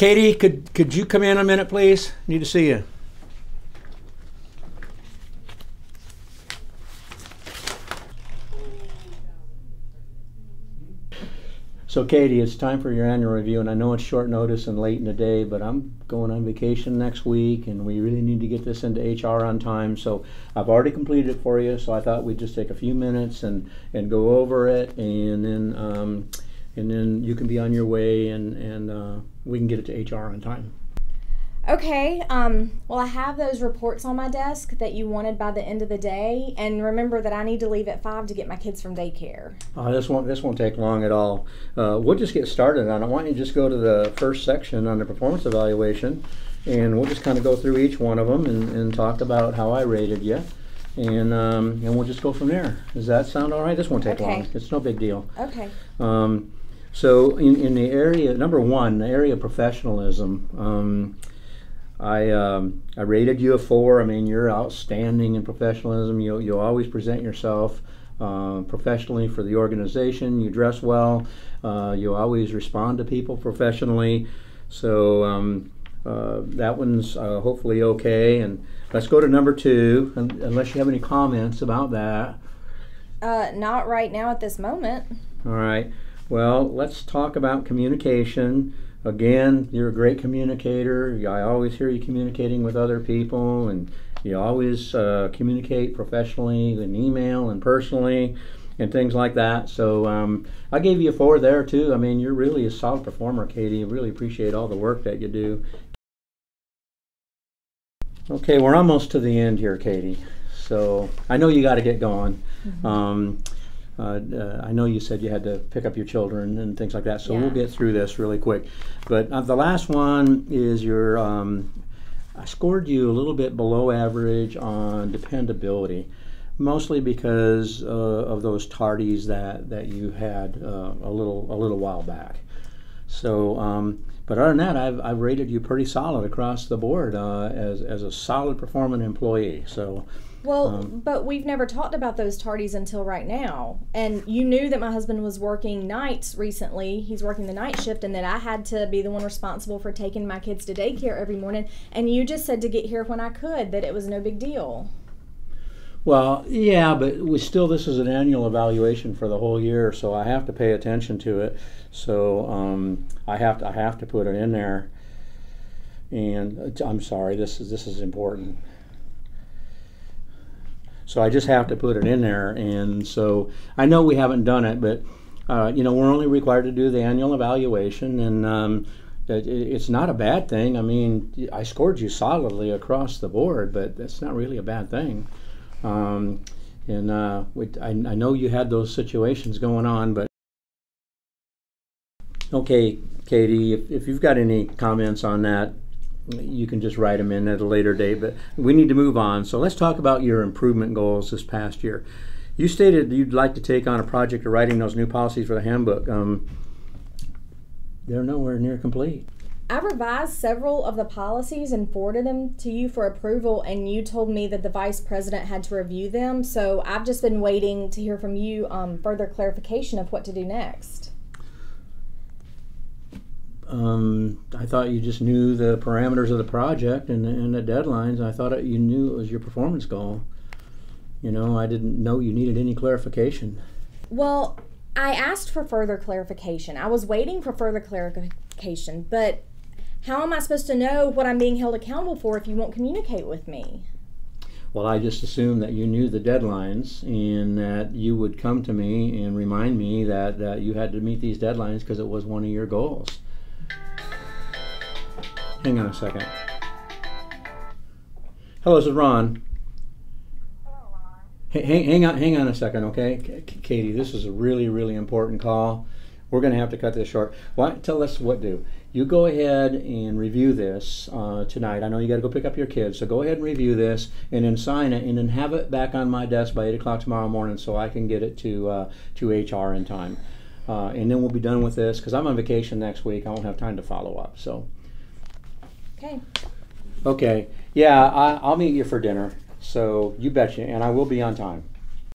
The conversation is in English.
Katie, could you come in a minute, please? Need to see you. So Katie, it's time for your annual review, and I know it's short notice and late in the day, but I'm going on vacation next week, and we really need to get this into HR on time. So I've already completed it for you, so I thought we'd just take a few minutes and go over it, and then you can be on your way, and we can get it to HR on time. Okay, well, I have those reports on my desk that you wanted by the end of the day, and remember that I need to leave at 5 to get my kids from daycare. This won't take long at all. We'll just get started on it. Why don't you just go to the first section on the performance evaluation, and we'll just kind of go through each one of them and talk about how I rated you, and we'll just go from there. Does that sound all right? This won't take long. It's no big deal. Okay. So in the area, number one, the area of professionalism, I rated you a 4. I mean, you're outstanding in professionalism. You always present yourself professionally for the organization. You dress well. You always respond to people professionally. So that one's hopefully okay. And let's go to number 2, unless you have any comments about that. Not right now at this moment. All right. Well, let's talk about communication. Again, you're a great communicator. I always hear you communicating with other people, and you always communicate professionally in email and personally and things like that. So I gave you a 4 there too. I mean, you're really a solid performer, Katie. I really appreciate all the work that you do. Okay, we're almost to the end here, Katie. So I know you got to get going. Mm-hmm. I know you said you had to pick up your children and things like that, so we'll get through this really quick. But the last one is your, I scored you a little bit below average on dependability, mostly because of those tardies that you had a little while back. So, but other than that, I've rated you pretty solid across the board as a solid performing employee. So. Well, but we've never talked about those tardies until right now. And you knew that my husband was working nights recently. He's working the night shift, and that I had to be the one responsible for taking my kids to daycare every morning. And you just said to get here when I could, that it was no big deal. Well, yeah, but this is an annual evaluation for the whole year, so I have to pay attention to it. So I have to put it in there. And I'm sorry, this is important. So I just have to put it in there, and so I know we haven't done it, but we're only required to do the annual evaluation, and it's not a bad thing. I mean, I scored you solidly across the board, but that's not really a bad thing. I know you had those situations going on, but okay, Katie, if you've got any comments on that, you can just write them in at a later date, but we need to move on. So let's talk about your improvement goals this past year. You stated you'd like to take on a project of writing those new policies for the handbook. They're nowhere near complete. I revised several of the policies and forwarded them to you for approval, and you told me that the vice president had to review them. So I've just been waiting to hear from you further clarification of what to do next. I thought you just knew the parameters of the project and the deadlines. I thought you knew it was your performance goal. I didn't know you needed any clarification. Well, I asked for further clarification. I was waiting for further clarification, but how am I supposed to know what I'm being held accountable for if you won't communicate with me? Well, I just assumed that you knew the deadlines and that you would come to me and remind me that you had to meet these deadlines because it was one of your goals. Hang on a second. Hello, this is Ron. Hello, Ron. Hang on a second, okay? Katie, this is a really, really important call. We're going to have to cut this short. Tell us what to do. You go ahead and review this tonight. I know you got to go pick up your kids, so go ahead and review this and then sign it and then have it back on my desk by 8 o'clock tomorrow morning so I can get it to HR in time. And then we'll be done with this because I'm on vacation next week. I won't have time to follow up. So. Okay. Yeah, I'll meet you for dinner. So you betcha, and I will be on time.